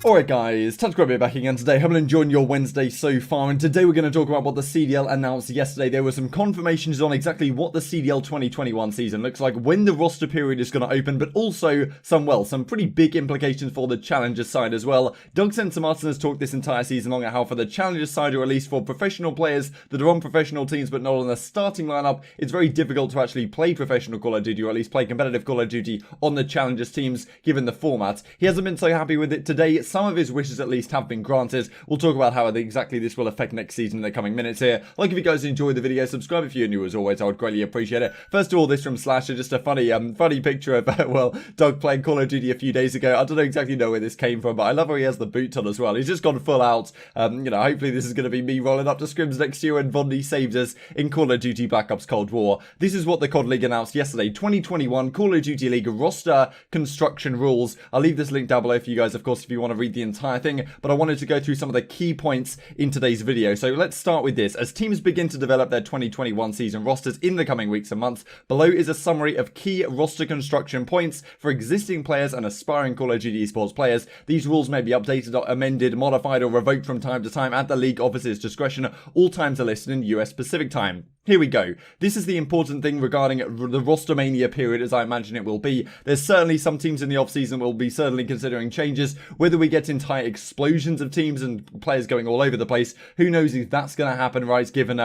Alright guys, time to grab it back again today. Hope you're enjoying your Wednesday so far, and today we're going to talk about what the CDL announced yesterday. There were some confirmations on exactly what the CDL 2021 season looks like, when the roster period is going to open, but also some pretty big implications for the Challengers side as well. Doug Censor has talked this entire season long at how for the Challengers side, or at least for professional players that are on professional teams but not on the starting lineup, it's very difficult to actually play professional Call of Duty, or at least play competitive Call of Duty on the Challengers teams, given the format. He hasn't been so happy with it today. Some of his wishes at least have been granted. We'll talk about how exactly this will affect next season in the coming minutes here. Like if you guys enjoyed the video, subscribe if you're new as always, I would greatly appreciate it. First of all, this from Slasher, just a funny picture of, Doug playing Call of Duty a few days ago. I don't exactly know where this came from, but I love how he has the boots on as well. He's just gone full out. Hopefully this is going to be me rolling up to scrims next year and Bondi saves us in Call of Duty Black Ops Cold War. This is what the COD League announced yesterday. 2021 Call of Duty League roster construction rules. I'll leave this link down below for you guys, of course, if you want to read the entire thing, but I wanted to go through some of the key points in today's video. So let's start with this. As teams begin to develop their 2021 season rosters in the coming weeks and months, below is a summary of key roster construction points for existing players and aspiring Call of Duty Esports players. These rules may be updated, amended, modified, or revoked from time to time at the league office's discretion. All times are listed in US Pacific time. Here we go. This is the important thing regarding the roster mania period, as I imagine it will be. There's certainly some teams in the off-season will be certainly considering changes. Whether we get entire explosions of teams and players going all over the place, who knows if that's going to happen, right, given,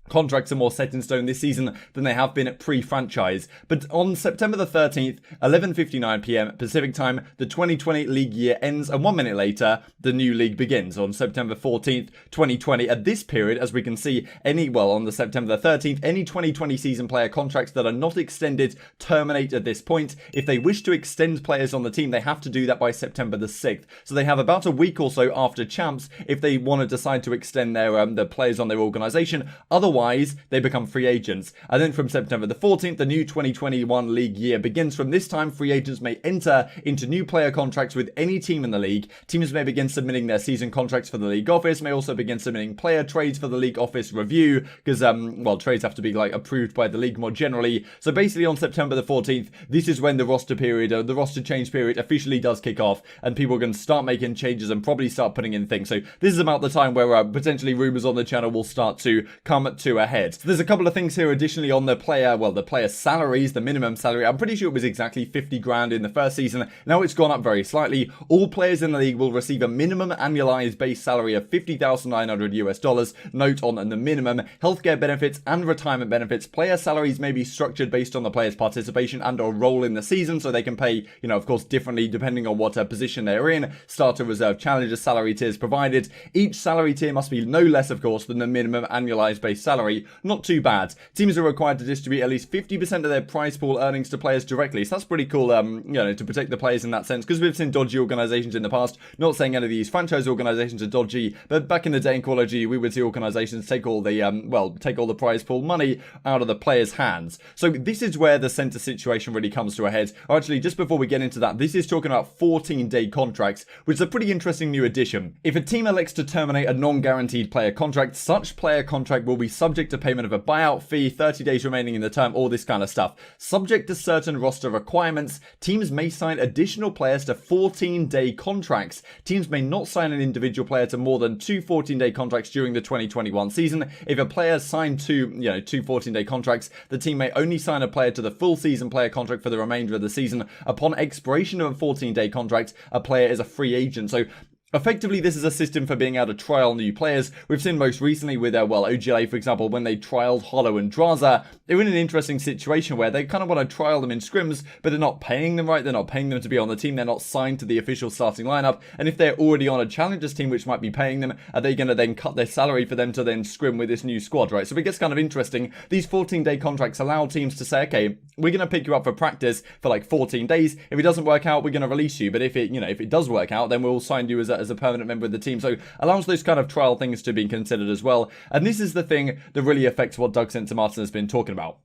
contracts are more set in stone this season than they have been at pre-franchise. But on September the 13th, 11:59 PM Pacific time, the 2020 league year ends, and 1 minute later, the new league begins on September 14th, 2020. At this period, as we can see, on the September the 13th, any 2020 season player contracts that are not extended terminate at this point. If they wish to extend players on the team, they have to do that by September the 6th. So they have about a week or so after champs if they want to decide to extend their the players on their organization. Otherwise, they become free agents. And then from September the 14th, the new 2021 league year begins. From this time, free agents may enter into new player contracts with any team in the league. Teams may begin submitting their season contracts for the league office, may also begin submitting player trades for the league office review, because, trades have to be, approved by the league more generally. So basically on September the 14th, this is when the roster period, the roster change period officially does kick off, and people are going to start making changes and probably start putting in things. So this is about the time where potentially rumors on the channel will start to come to a head. So there's a couple of things here additionally on the player salaries, the minimum salary. I'm pretty sure it was exactly 50 grand in the first season. Now it's gone up very slightly. All players in the league will receive a minimum annualized base salary of $50,900 US. Note on the minimum. Healthcare benefits and retirement benefits. Player salaries may be structured based on the player's participation and or role in the season, so they can pay, of course, differently depending on what position they're in. Starter, reserve, challenger salary tiers provided. Each salary tier must be no less, of course, than the minimum annualized base salary. Not too bad. Teams are required to distribute at least 50% of their prize pool earnings to players directly. So that's pretty cool, to protect the players in that sense, because we've seen dodgy organizations in the past. Not saying any of these franchise organizations are dodgy, but back in the day in Call of Duty, we would see organizations take all the prize pool money out of the players' hands. So this is where the center situation really comes to a head. Or actually, just before we get into that, this is talking about 14-day contracts, which is a pretty interesting new addition. If a team elects to terminate a non-guaranteed player contract, such player contract will be subject to payment of a buyout fee, 30 days remaining in the term, all this kind of stuff. Subject to certain roster requirements, teams may sign additional players to 14-day contracts. Teams may not sign an individual player to more than 2 14-day contracts during the 2021 season. If a player signed two 14-day contracts, the team may only sign a player to the full season player contract for the remainder of the season. Upon expiration of a 14-day contract, a player is a free agent. So effectively, this is a system for being able to trial new players. We've seen most recently with, OGLA, for example, when they trialed Hollow and Draza, they were in an interesting situation where they kind of want to trial them in scrims, but they're not paying them right. They're not paying them to be on the team. They're not signed to the official starting lineup. And if they're already on a Challengers team, which might be paying them, are they going to then cut their salary for them to then scrim with this new squad, right? So it gets kind of interesting. These 14-day contracts allow teams to say, okay, we're going to pick you up for practice for 14 days. If it doesn't work out, we're going to release you. But if it does work out, then we'll sign you as a permanent member of the team. So allows those kind of trial things to be considered as well. And this is the thing that really affects what Doug Censor has been talking about.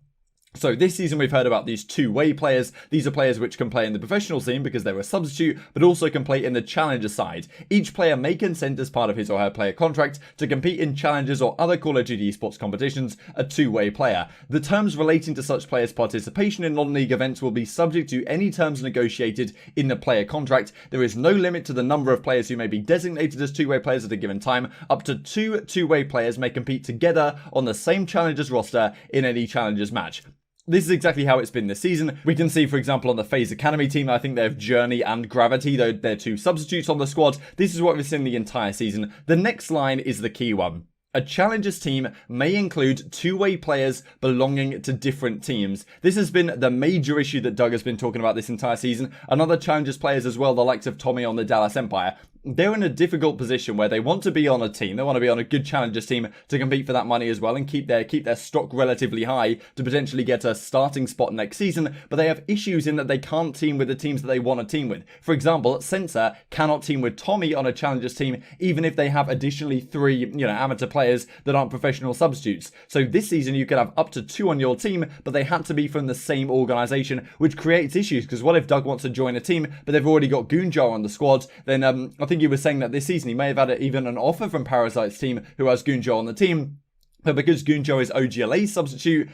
So this season we've heard about these two-way players. These are players which can play in the professional scene because they're a substitute, but also can play in the challenger side. Each player may consent as part of his or her player contract to compete in challengers or other Call of Duty esports competitions, a two-way player. The terms relating to such players' participation in non-league events will be subject to any terms negotiated in the player contract. There is no limit to the number of players who may be designated as two-way players at a given time. Up to two-way players may compete together on the same challengers roster in any challengers match. This is exactly how it's been this season. We can see, for example, on the FaZe Academy team, I think they have Journey and Gravity, though they're two substitutes on the squad. This is what we've seen the entire season. The next line is the key one. A challengers team may include two-way players belonging to different teams. This has been the major issue that Doug has been talking about this entire season. And other challengers players as well, the likes of Tommy on the Dallas Empire. They're in a difficult position where they want to be on a team. They want to be on a good challengers team to compete for that money as well and keep their stock relatively high to potentially get a starting spot next season. But they have issues in that they can't team with the teams that they want to team with. For example, Censor cannot team with Tommy on a challengers team, even if they have additionally 3, amateur players that aren't professional substitutes. So this season you could have up to 2 on your team, but they had to be from the same organization, which creates issues. Because what if Doug wants to join a team, but they've already got Goonjar on the squad? Then I think he was saying that this season he may have had even an offer from Parasite's team who has Goonjar on the team. But because Goonjar is OGLA's substitute,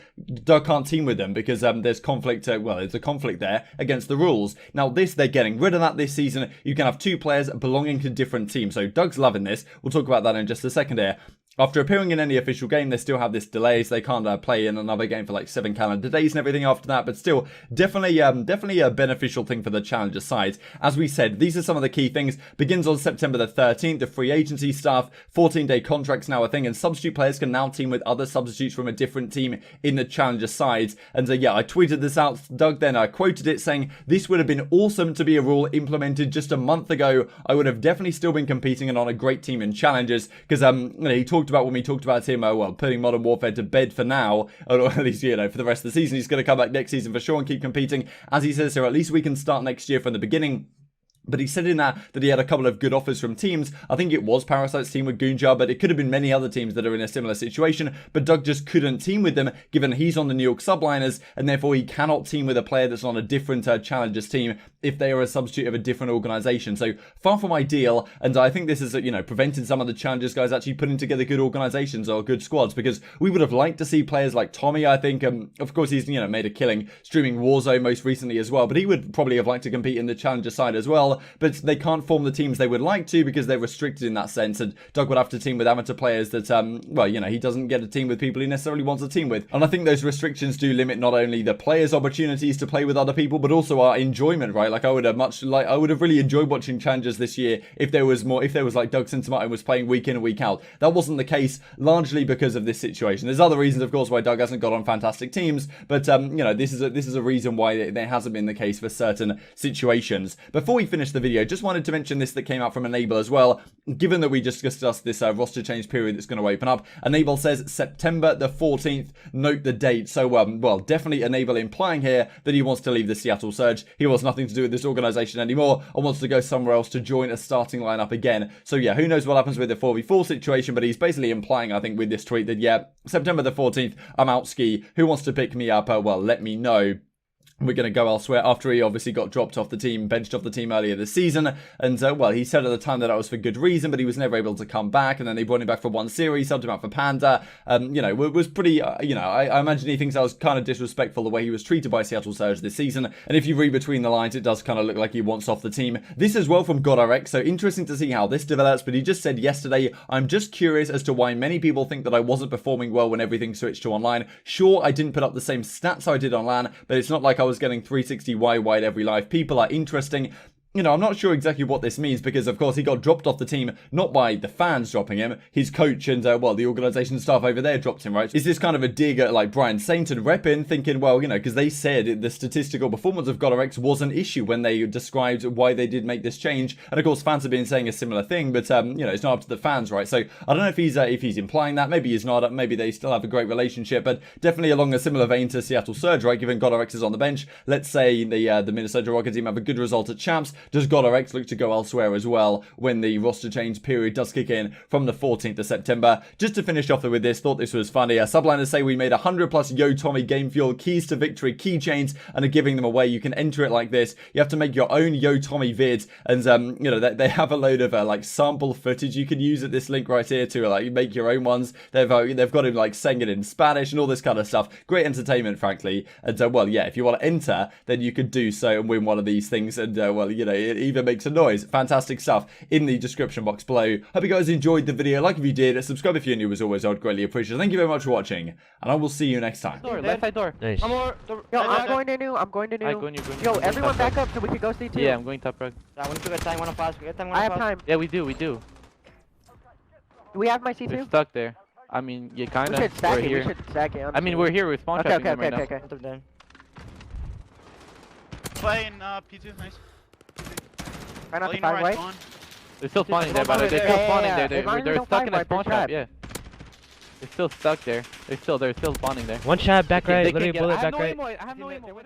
Doug can't team with them because there's conflict, there's a conflict there against the rules. Now they're getting rid of that this season. You can have 2 players belonging to different teams. So Doug's loving this. We'll talk about that in just a second here. After appearing in any official game, they still have this delay, so they can't play in another game for like 7 calendar days and everything after that. But still, definitely a beneficial thing for the challenger side. As we said, these are some of the key things. Begins on September the 13th. The free agency stuff, 14-day contracts now a thing, and substitute players can now team with other substitutes from a different team in the challenger side. And yeah, I tweeted this out, Doug. Then I quoted it saying, "This would have been awesome to be a rule implemented just a month ago. I would have definitely still been competing and on a great team in challengers." Because he talked about when we talked about him, putting Modern Warfare to bed for now, or at least, for the rest of the season. He's going to come back next season for sure and keep competing. As he says here, at least we can start next year from the beginning. But he said in that he had a couple of good offers from teams. I think it was Parasite's team with Goonjar, but it could have been many other teams that are in a similar situation. But Doug just couldn't team with them, given he's on the New York Subliners, and therefore he cannot team with a player that's on a different challengers team if they are a substitute of a different organization. So far from ideal, and I think this is, preventing some of the challengers guys actually putting together good organizations or good squads, because we would have liked to see players like Tommy. I think, of course, he's, made a killing streaming Warzone most recently as well, but he would probably have liked to compete in the challenger side as well. But they can't form the teams they would like to because they're restricted in that sense, and Doug would have to team with amateur players that, he doesn't get a team with people he necessarily wants to team with. And I think those restrictions do limit not only the players' opportunities to play with other people, but also our enjoyment, right? Like I would have really enjoyed watching challengers this year if there was like Doug Cindermartin was playing week in and week out. That wasn't the case, largely because of this situation. There's other reasons, of course, why Doug hasn't got on fantastic teams, but this is a reason why there hasn't been the case for certain situations. Before we finish the video, just wanted to mention this that came out from Enable as well. Given that we just discussed this roster change period that's going to open up, Enable says September the 14th. Note the date. So, definitely Enable implying here that he wants to leave the Seattle Surge. He wants nothing to do with this organization anymore and wants to go somewhere else to join a starting lineup again. So yeah, who knows what happens with the 4v4 situation, but he's basically implying, I think, with this tweet that, yeah, September the 14th, I'm out ski. Who wants to pick me up? Let me know. We're going to go elsewhere after he obviously got dropped off the team, benched off the team earlier this season. And, he said at the time that was for good reason, but he was never able to come back. And then they brought him back for one series, subbed him out for Panda. It was pretty, I imagine he thinks that was kind of disrespectful the way he was treated by Seattle Surge this season. And if you read between the lines, it does kind of look like he wants off the team. This as well from GodRx, so interesting to see how this develops. But he just said yesterday, "I'm just curious as to why many people think that I wasn't performing well when everything switched to online. Sure, I didn't put up the same stats I did on LAN, but it's not like I was getting 360 wide every live. People are interesting." I'm not sure exactly what this means because, of course, he got dropped off the team, not by the fans dropping him. His coach and, the organisation staff over there dropped him, right? Is this kind of a dig at, like, Brian Saint and Reppin thinking, because they said the statistical performance of GodRx was an issue when they described why they did make this change. And, of course, fans have been saying a similar thing, but, it's not up to the fans, right? So, I don't know if he's implying that. Maybe he's not. Maybe they still have a great relationship, but definitely along a similar vein to Seattle Surge, right? Given GodRx is on the bench, let's say the Minnesota Rocket team have a good result at Champs. Does God RX look to go elsewhere as well when the roster change period does kick in from the 14th of September? Just to finish off with this, thought this was funny. Subliners say we made 100 plus Yo Tommy game fuel keys to victory keychains and are giving them away. You can enter it like this. You have to make your own Yo Tommy vids, and you know, they have a load of like sample footage you can use at this link right here to like make your own ones. They've got him like saying it in Spanish and all this kind of stuff. Great entertainment, frankly. And well, yeah, if you want to enter, then you could do so and win one of these things. And well, you know, it even makes a noise. Fantastic stuff in the description box below. Hope you guys enjoyed the video. Like if you did, subscribe if you're new. As always, I'd greatly appreciate it. Thank you very much for watching, and I will see you next time. Door, left side door. Nice. Yo, I'm going to new. I'm going to new. Yo, everyone back up so we can go C2. Yeah, I'm going top rock. I have time. Yeah, we do. Do we have my C2? We're stuck there. I mean, you kinda. We should stack we're it. here. We should stack it. I mean, we're here. We're spawn trapping them right now. Okay. Playing P2, nice. Try not to find right. They're still spawning there, by the way. They're still spawning there. They're stuck in that spawn trap. Yeah. They're still stuck there. They're still spawning there. One shot back right. They Literally can't bullet get- back right. I have no ammo.